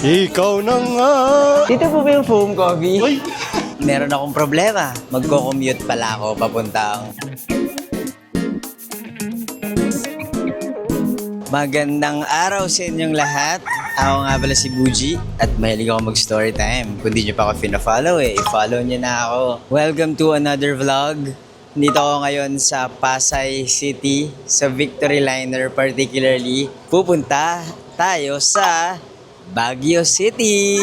Ikaw na nga. Dito po ba yung foam coffee? Uy. Meron akong problema. Magko-commute pala ako papuntang... Magandang araw sa inyong lahat. Ako nga pala si Buji at mahilig ako mag-story time. Kung di nyo pa ako fina-follow i-follow nyo na ako. Welcome to another vlog. Dito ako ngayon sa Pasay City, sa Victory Liner particularly. Pupunta tayo sa Baguio City!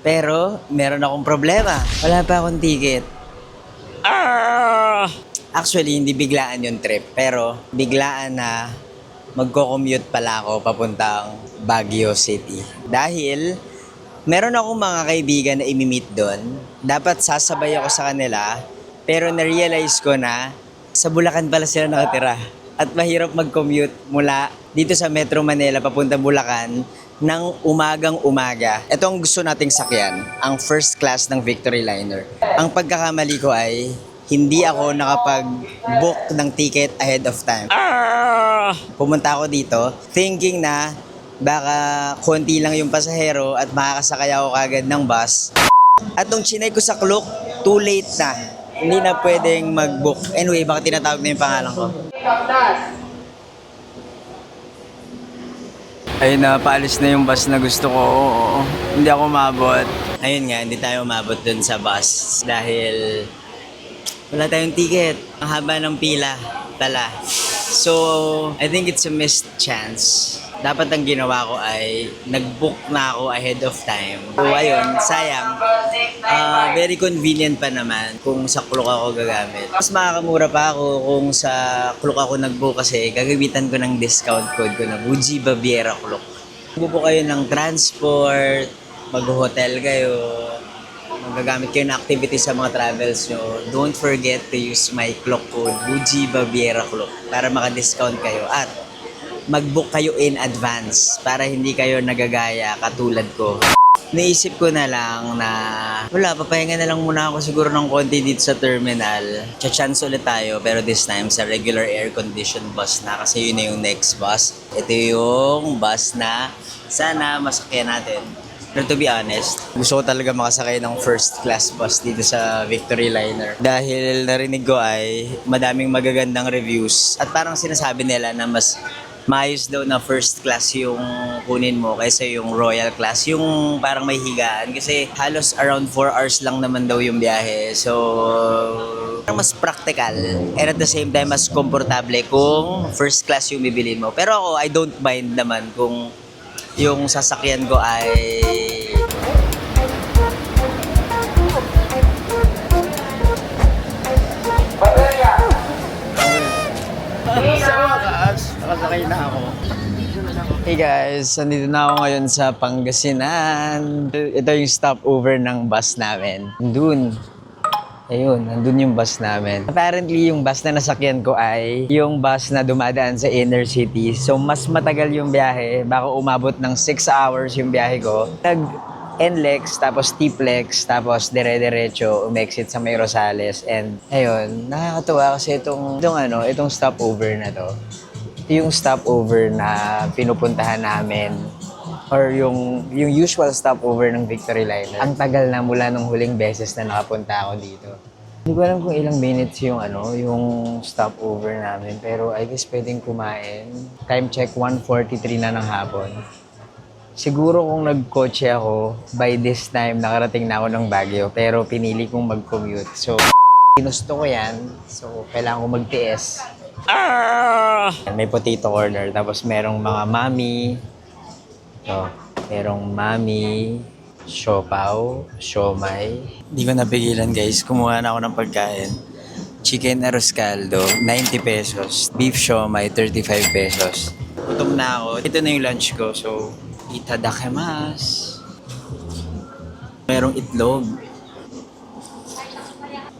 Pero meron akong problema. Wala pa akong ticket. Actually, hindi biglaan yung trip. Pero biglaan na magko-commute pala ako papuntang Baguio City. Dahil meron akong mga kaibigan na imi-meet doon. Dapat sasabay ako sa kanila. Pero na-realize ko na sa Bulacan pala sila nakatira. At mahirap mag-commute mula dito sa Metro Manila papunta Bulacan ng umagang umaga. Ito ang gusto nating sakyan, ang first class ng Victory Liner. Ang pagkakamali ko ay hindi ako nakapag-book ng ticket ahead of time. Pumunta ako dito thinking na baka konti lang yung pasahero at makakasakay ako kagad ng bus. At nung chinay ko sa clock, too late na. Hindi na pwedeng mag-book. Anyway, baka tinatawag na yung pangalan ko. Ayun na, paalis na yung bus na gusto ko. Hindi ako umabot. Ayun nga, hindi tayo umabot dun sa bus dahil wala tayong ticket. Ang haba ng pila pala. So, I think it's a missed chance. Dapat ang ginawa ko ay nag-book na ako ahead of time. So, ayun, sayang. Very convenient pa naman kung sa Klook ako gagamit. Mas makakamura pa ako kung sa Klook ako nag-book kasi gagamitan ko ng discount code ko na Buji Baviera Klook. Bubo kayo ng transport, mag-hotel kayo, magagamit kayo ng activity sa mga travels nyo, don't forget to use my Klook code, Buji Baviera Klook, para maka-discount kayo at mag-book kayo in advance para hindi kayo nagagaya katulad ko. Naisip ko na lang na wala, papahinga na lang muna ako siguro ng konti dito sa terminal. Cha-chance ulit tayo pero this time sa regular air-conditioned bus na kasi yun na yung next bus. Ito yung bus na sana masakyan natin. Pero to be honest, gusto ko talaga makasakay ng first class bus dito sa Victory Liner. Dahil narinig ko ay madaming magagandang reviews. At parang sinasabi nila na mas maayos daw na first class yung kunin mo kaysa yung royal class. Yung parang may higaan. Kasi halos around 4 hours lang naman daw yung biyahe. So, mas practical. And at the same time, mas komportable kung first class yung bibilin mo. Pero ako, I don't mind naman kung yung sasakyan ko ay nakasakay na ako. Hey guys, nandito na ako ngayon sa Pangasinan. Ito yung stopover ng bus namin. Nandun. Ayun, nandun yung bus namin. Apparently, yung bus na nasakyan ko ay yung bus na dumadaan sa inner city. So, mas matagal yung biyahe. Baka umabot ng 6 hours yung biyahe ko. NLEX, tapos TPLEX, tapos dire-diretso, umexit sa May Rosales. And ayun, nakakatuwa kasi itong stopover na to. Yung stopover na pinupuntahan namin or yung usual stopover ng Victory Liner. Ang tagal na mula nung huling beses na nakapunta ako dito. Hindi ko alam kung ilang minutes yung yung stopover namin, pero I guess pwedeng kumain. Time check 1:43 na ng hapon. Siguro kung nagkotse ako, by this time nakarating na ako ng Baguio, pero pinili kong mag-commute. So, ginusto ko yan. So, kailangan ko magtiis. May potato corner, tapos merong mga mami. So, merong mami, siopaw, siomay. Hindi ko napigilan guys, kumuha na ako ng pagkain. Chicken arroz caldo, 90 pesos. Beef siomay, 35 pesos. Gutom na ako. Ito na yung lunch ko, so itadakimasu. Merong itlog.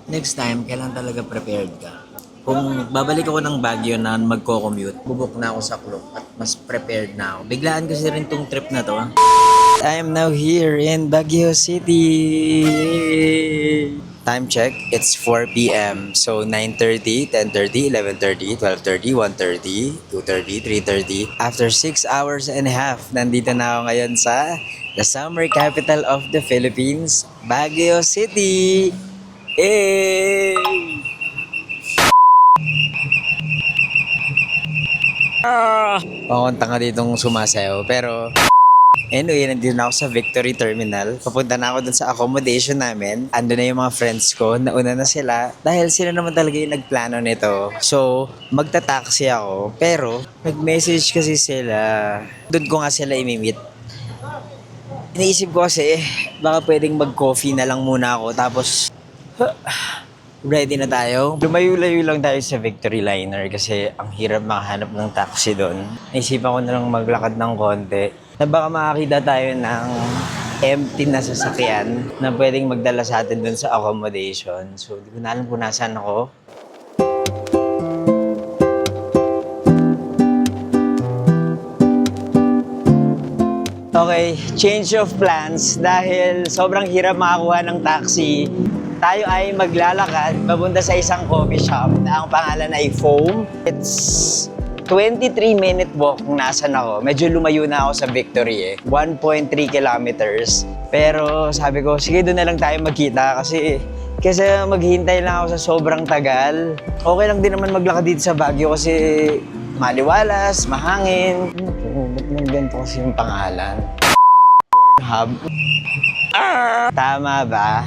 Next time, kailangan talaga prepared ka. Kung babalik ako ng Baguio na magko-commute, bubuk na ako sa Klook at mas prepared na ako. Biglaan kasi rin tong trip na to. I am now here in Baguio City. Time check, it's 4 p.m. So 9:30, 10:30, 11:30, 12:30, 1:30, 2:30, 3:30. After 6 hours and a half, nandito na ako ngayon sa the summer capital of the Philippines, Baguio City. Hey! Pakunta ka ditong sumasayaw, pero anyway, nandito na ako sa Victory Terminal. Papunta na ako dun sa accommodation namin. Ando na yung mga friends ko. Nauna na sila. Dahil sila naman talaga yung nagplano nito. So, magta-taxi ako. Pero, nag-message kasi sila. Doon ko nga sila imimit. Iniisip ko kasi, baka pwedeng mag-coffee na lang muna ako. Tapos, ready na tayo. Lumayo-layo lang tayo sa Victory Liner kasi ang hirap makahanap ng taxi doon. Naisipan ko na lang maglakad ng konti. Na baka makakita tayo ng empty na sasakyan na pwedeng magdala sa atin doon sa accommodation. So, di ko na alam kung nasaan ako. Okay, change of plans dahil sobrang hirap makakuha ng taxi. Tayo ay maglalakad papunta sa isang coffee shop na ang pangalan ay Foam. It's 23-minute walk kung nasan ako. Medyo lumayo na ako sa Victory eh. 1.3 kilometers. Pero sabi ko, sige doon na lang tayo magkita kasi maghihintay lang ako sa sobrang tagal. Okay lang din naman maglakad dito sa Baguio kasi maliwalas, mahangin. Ba't ganito kasi yung pangalan? Pornhub. Tama ba?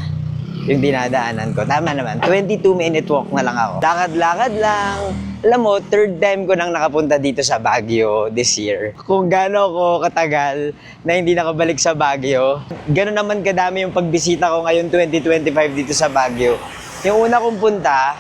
Yung dinadaanan ko. Tama naman. 22-minute walk na lang ako. Lakad-lakad lang. Alam mo, third time ko nang nakapunta dito sa Baguio this year. Kung gaano ako katagal na hindi nakabalik sa Baguio, gano'n naman kadami yung pagbisita ko ngayon 2025 dito sa Baguio. Yung una kong punta,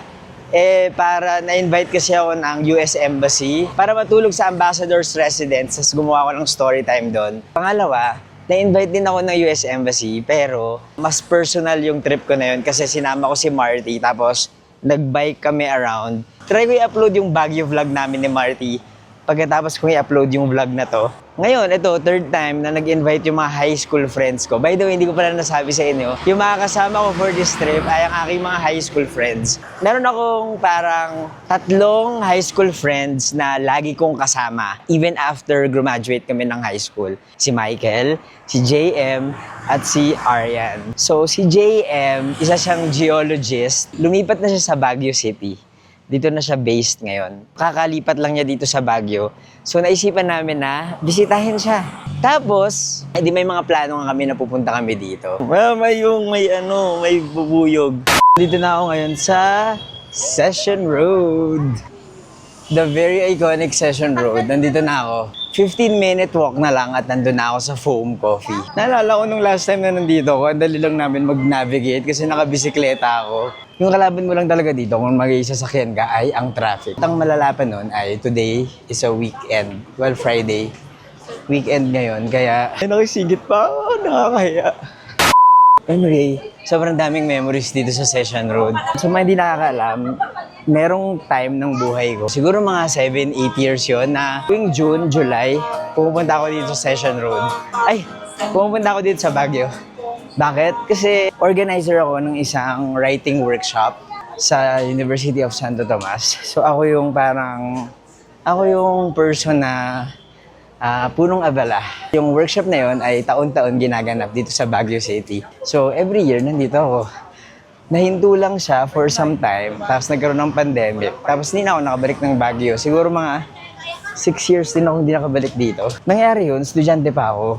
para na-invite kasi ako ng US Embassy para matulog sa Ambassador's Residence. Tapos gumawa ko ng story time doon. Pangalawa, na-invite din ako ng US Embassy pero mas personal yung trip ko na yun kasi sinama ko si Marty tapos nag-bike kami around. Try ko i-upload yung Baguio vlog namin ni Marty pagkatapos kong i-upload yung vlog na to. Ngayon, ito, third time na nag-invite yung mga high school friends ko. By the way, hindi ko pala nasabi sa inyo, yung mga kasama ko for this trip ay ang aking mga high school friends. Meron akong parang 3 high school friends na lagi kong kasama even after graduate kami ng high school. Si Michael, si JM, at si Aryan. So, si JM, isa siyang geologist. Lumipat na siya sa Baguio City. Dito na siya based ngayon. Kakalipat lang niya dito sa Baguio. So naisipan namin na bisitahin siya. Tapos, di may mga plano nga kami na pupunta kami dito. May bubuyog. Dito na ako ngayon sa Session Road. The very iconic Session Road. Nandito na ako. 15-minute walk na lang at nandun na ako sa Foam Coffee. Naalala ko nung last time na nandito ako, ang dali lang namin mag-navigate kasi nakabisikleta ako. Yung kalaban mo lang talaga dito kung mag-isasakyan ka ay ang traffic. Ang malalapan nun ay today is a weekend. Well, Friday. Weekend ngayon, kaya nakisigit pa. Nakakahiya. Anyway, sobrang daming memories dito sa Session Road. Sa mga hindi nakakaalam, merong time ng buhay ko. Siguro mga 7-8 years yon na tuwing June, July, pupunta ako dito sa Session Road. Pupunta ako dito sa Baguio. Bakit? Kasi organizer ako ng isang writing workshop sa University of Santo Tomas. So ako yung person na punong abala. Yung workshop na yon ay taon-taon ginaganap dito sa Baguio City. So every year nandito ako. Nahinto lang siya for some time, tapos nagkaroon ng pandemic. Tapos hindi na ako nakabalik ng Baguio. Siguro mga 6 years din ako hindi nakabalik dito. Nangyari yun, estudyante pa ako.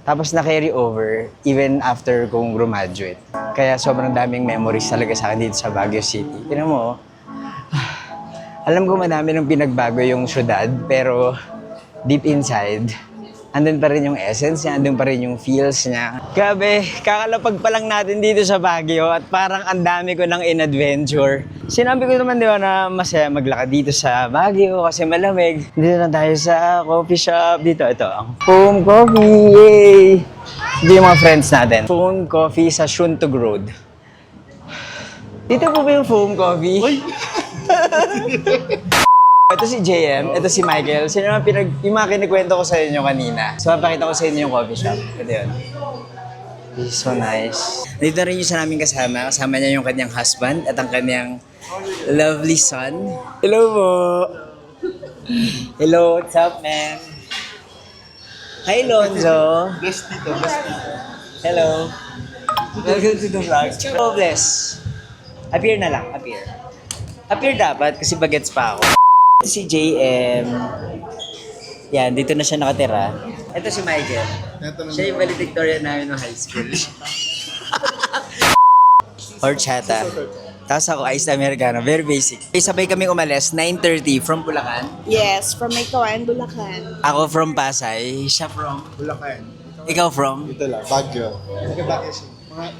Tapos na-carry over even after kong graduate. Kaya sobrang daming memories talaga sa akin dito sa Baguio City. Tignan mo, alam ko madami nang pinagbago yung syudad, pero deep inside, andun pa rin yung essence niya, andun pa rin yung feels niya. Grabe, kakalapag pa lang natin dito sa Baguio at parang ang dami ko ng in-adventure. Sinabi ko naman, di ba, na masaya maglakad dito sa Baguio kasi malamig. Dito na tayo sa coffee shop. Dito, ito, ang Foam Coffee. Yay! Dito yung mga friends natin. Foam Coffee sa Shuntog Road. Dito po ba yung Foam Coffee? Ito si JM, ito si Michael. Sino naman yung mga kinikwento ko sa inyo kanina. So, mapakita ko sa inyo yung coffee shop. Ito yun. He's so nice. Dito rin yung sa naming kasama. Kasama niya yung kanyang husband at ang kanyang lovely son. Hello po! Hello, what's up, man? Hi, Lonzo! Bless dito, bless dito. Hello! Welcome to the vlog. Oh, bless. Appear na lang, appear. Appear dapat kasi bagets pa ako. Si JM. Yan, dito na siya nakatira. Ito si Michael. Siya yung valedictorian namin ng high school. Horchata. Tapos ako, iced americano. Very basic. Sabay kami umalis, 9:30 from Bulacan. Yes, from Maykawan, Bulacan. Ako from Pasay. Siya from? Bulacan. Ikaw from? Dito lang, Baguio. Baguio siya. Mga...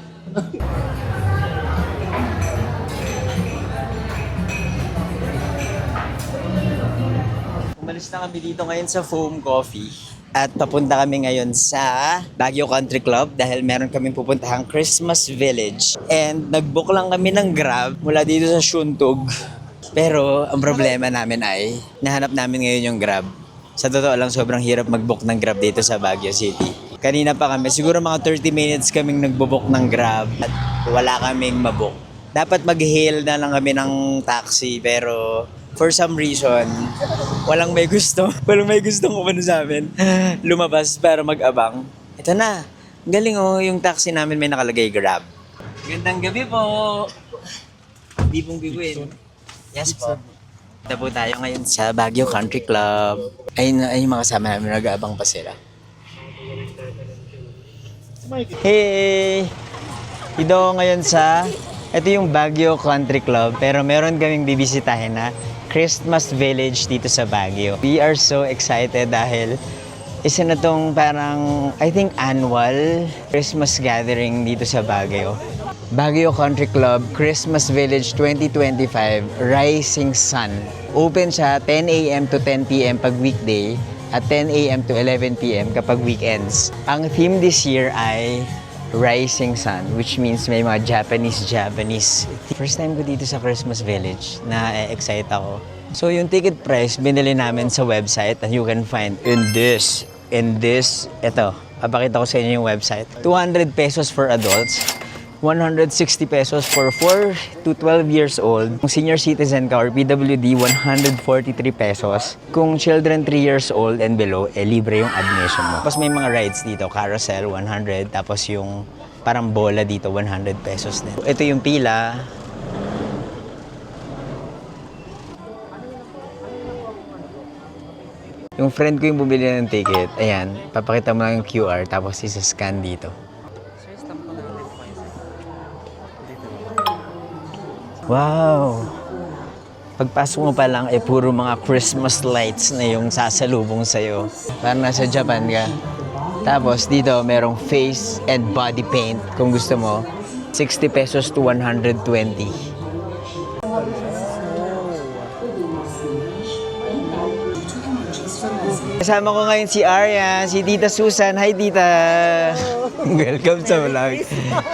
Umalis na kami dito ngayon sa Foam Coffee. At papunta kami ngayon sa Baguio Country Club dahil meron kaming pupuntahang Christmas Village. And nag-book lang kami ng Grab mula dito sa Shuntog. Pero ang problema namin ay nahanap namin ngayon yung Grab. Sa totoo lang, sobrang hirap mag-book ng Grab dito sa Baguio City. Kanina pa kami, siguro mga 30 minutes kaming nagbo-book ng Grab at wala kaming mabook. Dapat mag-hail na lang kami ng taxi pero for some reason, walang may gusto. Walang may gustong kumano sa amin. Lumabas para mag-abang. Ito na. Galing oh, yung taxi namin may nakalagay Grab. Gandang gabi po. Bibong biguin. Yes po. Ito po tayo ngayon sa Baguio Country Club. Ayun yung mga kasama namin, nag-aabang pa sila. Hey! Ito ngayon sa, ito yung Baguio Country Club, pero meron kaming bibisitahin na Christmas Village dito sa Baguio. We are so excited dahil isa na tong parang, I think, annual Christmas gathering dito sa Baguio. Baguio Country Club Christmas Village 2025 Rising Sun. Open siya 10 a.m. to 10 p.m. pag weekday at 10 a.m. to 11 p.m. kapag weekends. Ang theme this year ay Rising Sun, which means may mga Japanese. First time ko dito sa Christmas Village, na-excite ako. So yung ticket price, binili namin sa website and you can find in this, ito, papakita ko sa inyo yung website. 200 pesos for adults, 160 pesos for 4 to 12 years old. Kung senior citizen ka or PWD, 143 pesos. Kung children 3 years old and below, libre yung admission mo. Tapos may mga rides dito, carousel, 100. Tapos yung parang bola dito, 100 pesos din. Ito yung pila. Yung friend ko yung bumili ng ticket. Ayan, papakita mo lang yung QR tapos isa-scan dito. Wow! Pagpasok mo pa lang, puro mga Christmas lights na yung sasalubong sa'yo. Parang nasa Japan ka. Tapos dito, merong face and body paint. Kung gusto mo, 60 pesos to 120. Kasama ko ngayon si Arya, si Tita Susan. Hi, Tita! Welcome sa vlog.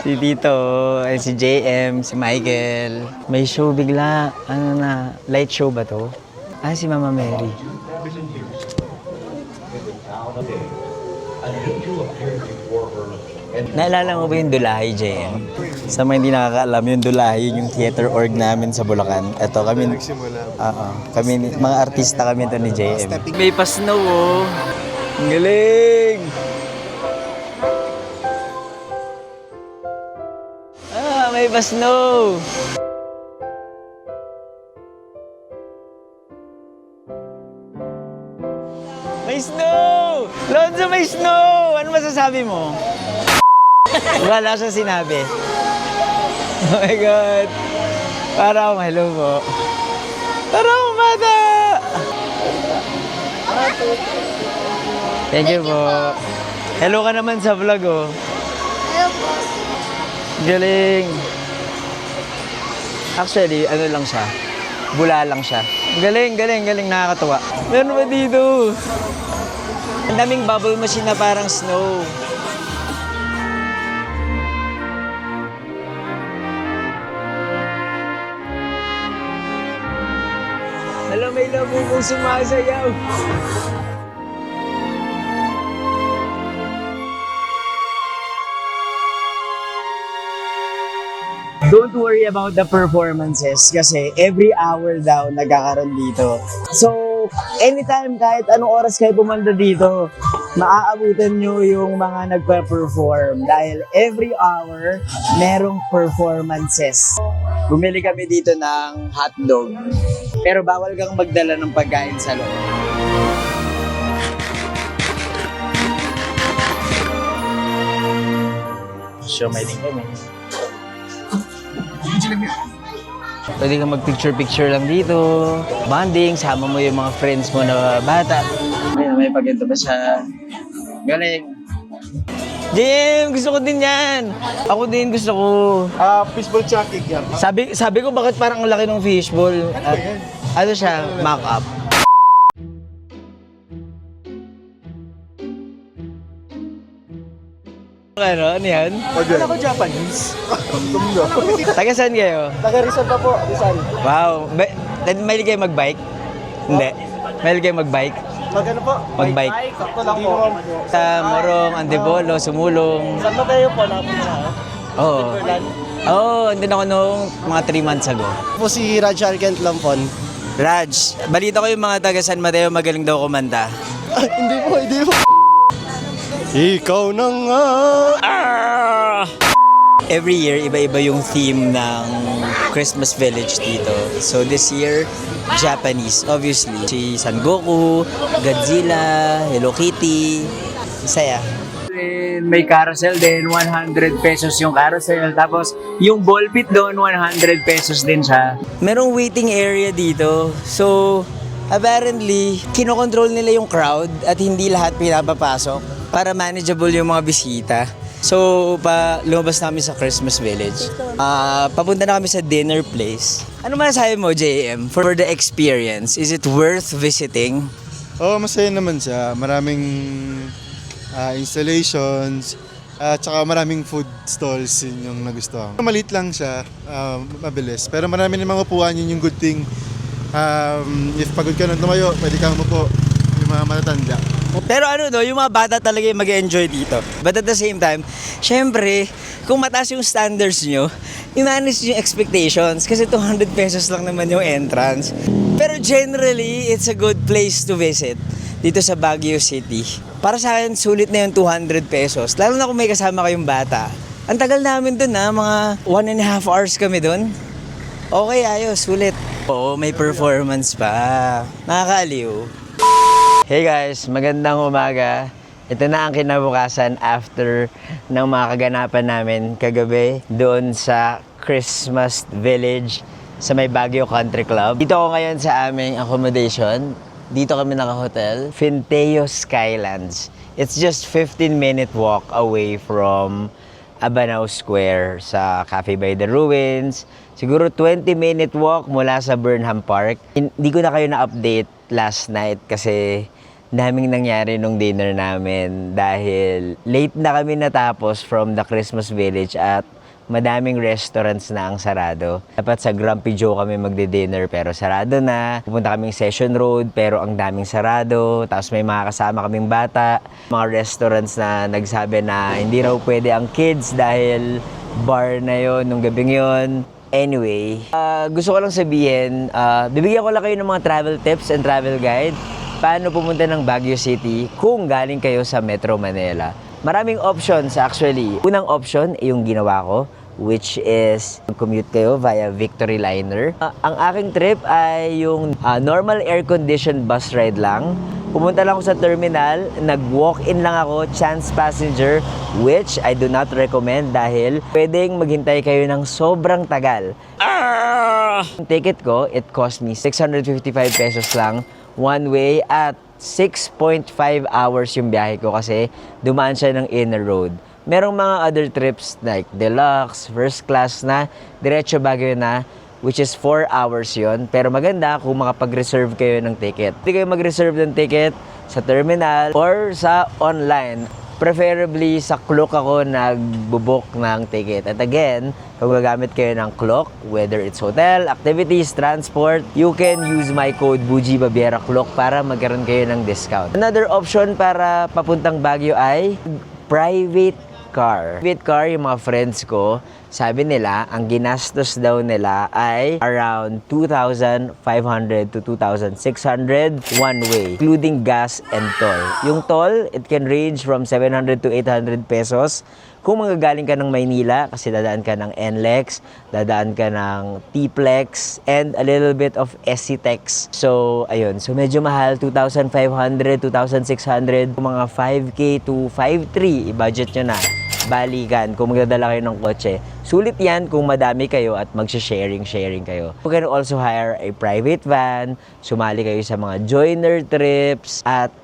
Si Tito, and si JM, si Michael. May show bigla. Ano na, light show ba to? Ah, si Mama Mary. Naalala mo ba yung Dulahi, JM? Sa mga hindi nakakaalam, yung Dulahi, yung theater org namin sa Bulacan. Ito, kami, kami, mga artista kami ito ni JM. May pa-snow, oh. Ang galing! Ah, may pa-snow! May snow! Lonzo, may snow! Ano masasabi mo? Wala siya sinabi. Oh my God! Para akong hello po. Para akong bata! Thank you po. Hello ka naman sa vlog, oh. Hello po. Galing. Actually, ano lang siya. Bula lang siya. Galing, nakakatuwa. Meron ba dito? Ang daming bubble machine na parang snow. Alam, may labo kong sumasayaw. don't worry about the performances kasi every hour daw nagkakaroon dito. So, anytime, kahit anong oras kayo pumunta dito, maaabutan nyo yung mga nagpa-perform dahil every hour, merong performances. Bumili kami dito ng hotdog, pero bawal kang magdala ng pagkain sa loob. Siomay din kami. Pwede kang mag-picture-picture lang dito. Bonding, sama mo yung mga friends mo na bata. May paganda ba siya? Galing. Jim, gusto ko din yan. Ako din gusto ko. Fishball chucking yan. Sabi ko bakit parang ang laki ng fishball. Ano siya? Mock-up. Ano yan? Ano ko Japanese? Taga saan kayo? Taga Rizal pa po, Rizal. Wow. Mahilig kayo mag-bike? Hindi. Mahilig kayo mag-bike? Mag-ano po? Mag-bike. Sakto lang po. Sa Morong, Antipolo, Sumulong. Saan ba kayo po? Napon na. Oo. Oo, andun ako nung mga 3 months ago. Po si Raj Argent Lampon. Raj, balita ko yung mga taga San Mateo magaling daw kumanta. Hindi po. Ikaw na nga. Every year, iba-iba yung theme ng Christmas Village dito. So this year, Japanese, obviously. Si Son Goku, Godzilla, Hello Kitty. Saya. May carousel din, 100 pesos yung carousel. Tapos yung ball pit doon, 100 pesos din siya. Merong waiting area dito. So, apparently, kinokontrol nila yung crowd at hindi lahat pinapapasok para manageable yung mga bisita. So, lumabas namin sa Christmas Village. Papunta na kami sa dinner place. Ano masasabi mo, JM, for the experience? Is it worth visiting? Oo, masaya naman siya. Maraming installations. At saka maraming food stalls yun yung nagustuhan. Maliit lang siya, mabilis. Pero marami namang upuan, yun yung good thing. If pagod ka nang tumayo, pwede kang umupo. Yung mga matatanda. Pero ano no, yung mga bata talaga yung mag-enjoy dito. But at the same time, syempre, kung mataas yung standards nyo, i-manage yung expectations kasi 200 pesos lang naman yung entrance. Pero generally, it's a good place to visit dito sa Baguio City. Para sa akin, sulit na yung 200 pesos. Lalo na kung may kasama kayong bata. Ang tagal namin dun mga 1.5 hours kami dun. Okay, ayos, sulit. Oo, may performance pa. Nakakaaliw. Hey guys, magandang umaga. Ito na ang kinabukasan after ng mga kaganapan namin kagabi doon sa Christmas Village sa may Baguio Country Club. Dito ako ngayon sa aming accommodation. Dito kami naka-hotel, Finteo Skylands. It's just 15-minute walk away from Abanao Square sa Cafe by the Ruins. Siguro 20-minute walk mula sa Burnham Park. Hindi ko na kayo na-update last night kasi daming nangyari nung dinner namin dahil late na kami natapos from the Christmas Village at madaming restaurants na ang sarado. Dapat sa Grumpy Joe kami magde-dinner pero sarado na. Pupunta kaming Session Road pero ang daming sarado. Tapos may mga kasama kaming bata. Mga restaurants na nagsabi na hindi raw pwede ang kids dahil bar na yon nung gabing yon. Anyway, gusto ko lang sabihin, bibigyan ko lang kayo ng mga travel tips and travel guide. Paano pumunta ng Baguio City kung galing kayo sa Metro Manila. Maraming options actually. Unang option ay yung ginawa ko, which is commute kayo via Victory Liner. Ang aking trip ay yung normal air-conditioned bus ride lang. Pumunta lang ako sa terminal, nag-walk-in lang ako, chance passenger, which I do not recommend dahil pwedeng maghintay kayo ng sobrang tagal. Yung ticket ko, it cost me 655 pesos lang one way at 6.5 hours yung biyahe ko kasi dumaan siya ng inner road. Merong mga other trips like deluxe, first class na, diretso Baguio na, which is 4 hours yon. Pero maganda kung makapag-reserve kayo ng ticket. Hindi kayo mag-reserve ng ticket sa terminal or sa online. Preferably sa Klook ako nagbubook ng ticket. At again, kung gagamit kayo ng Klook, whether it's hotel, activities, transport, you can use my code Buji Babiera Klook para magkaroon kayo ng discount. Another option para papuntang Baguio ay private car. Private car, yung mga friends ko, sabi nila, ang ginastos daw nila ay around 2,500 to 2,600 one way, including gas and toll. Yung toll, it can range from 700 to 800 pesos. Kung magagaling ka ng Maynila, kasi dadaan ka ng NLEX, dadaan ka ng T-Plex, and a little bit of SC-Tex. So, ayun. So, medyo mahal. 2,500, 2,600. Kung mga 5K to 5,300, i-budget nyo na. Balikan kung magdadala kayo ng kotse. Sulit yan kung madami kayo at magsha-sharing kayo. You can also hire a private van, sumali kayo sa mga joiner trips, at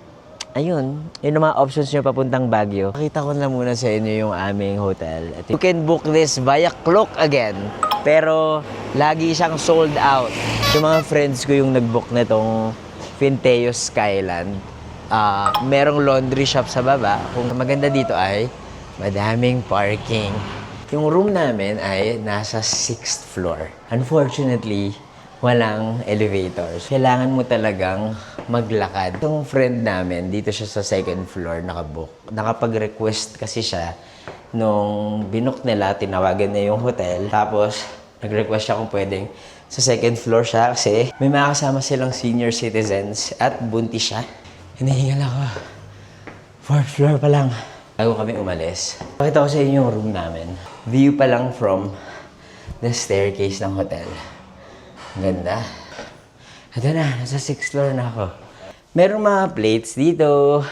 ayun, yun ang mga options nyo papuntang Baguio. Pakita ko na muna sa inyo yung aming hotel. You can book this via Klook again, pero lagi siyang sold out. Yung mga friends ko yung nag-book nitong Finteo Skyland. Merong laundry shop sa baba. Kung maganda dito ay madaming parking. Yung room namin ay nasa 6th floor. Unfortunately, walang elevators. Kailangan mo talagang maglakad. Itong friend namin, dito siya sa 2nd floor nakabook. Nakapag-request kasi siya nung binook nila, tinawagan niya yung hotel. Tapos, nag-request siya kung pwedeng sa 2nd floor siya kasi may mga kasama silang senior citizens at buntis siya. Hinihingal ako. 4th floor pa lang. Bago kami umalis, pakita ko sa inyo yung room namin. View pa lang from the staircase ng hotel. Ganda. Ito na, nasa 6th floor na ako. Merong mga plates dito,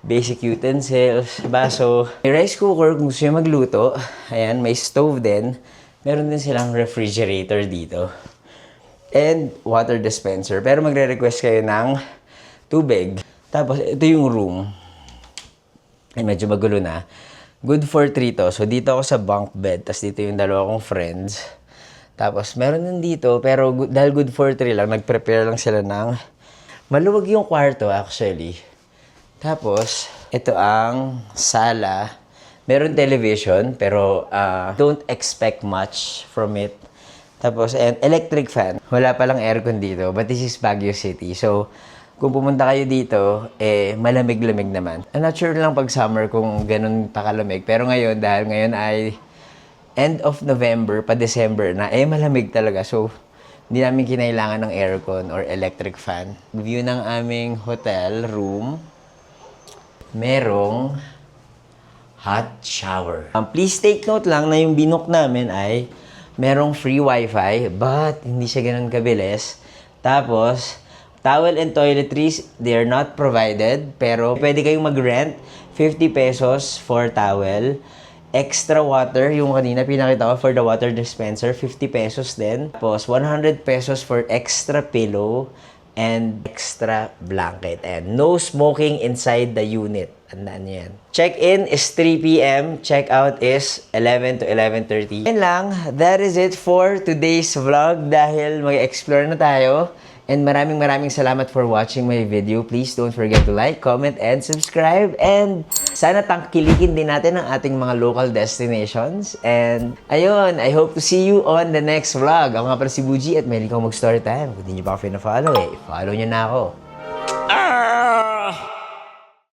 basic utensils, baso. May rice cooker kung gusto nyo magluto. Ayan, may stove din. Meron din silang refrigerator dito. And water dispenser. Pero magre-request kayo ng tubig. Tapos, ito yung room. Ay, medyo magulo na. Good for 3 to. So, dito ako sa bunk bed. Tapos, dito yung dalawa kong friends. Tapos, meron din dito, pero dahil good for 3 lang, nag-prepare lang sila ng maluwag yung kwarto actually. Tapos, ito ang sala. Meron television, pero don't expect much from it. Tapos, and electric fan. Wala palang aircon dito, but this is Baguio City. So, kung pumunta kayo dito, malamig-lamig naman. I'm not sure lang pag summer kung ganun pa kalamig. Pero ngayon, dahil ngayon ay end of November pa December na, malamig talaga. So, hindi namin kinailangan ng aircon or electric fan. View ng aming hotel room, merong hot shower. Please take note lang na yung binook namin ay merong free wifi, but hindi siya ganun kabilis. Tapos, towel and toiletries, they are not provided, pero pwede kayong mag-rent 50 pesos for towel. Extra water, yung kanina pinakita ko for the water dispenser, 50 pesos din. Tapos, 100 pesos for extra pillow and extra blanket. And no smoking inside the unit. Tandaan niyo yan. Check-in is 3 p.m. Check-out is 11 to 11:30. Yan lang. That is it for today's vlog dahil mag-explore na tayo. And maraming salamat for watching my video. Please don't forget to like, comment, and subscribe. And sana tangkilikin din natin ang ating mga local destinations. And ayun, I hope to see you on the next vlog. Ako nga pala si Buji at mahilig ako mag-story time. Kung hindi nyo pa ako follow, follow nyo na ako.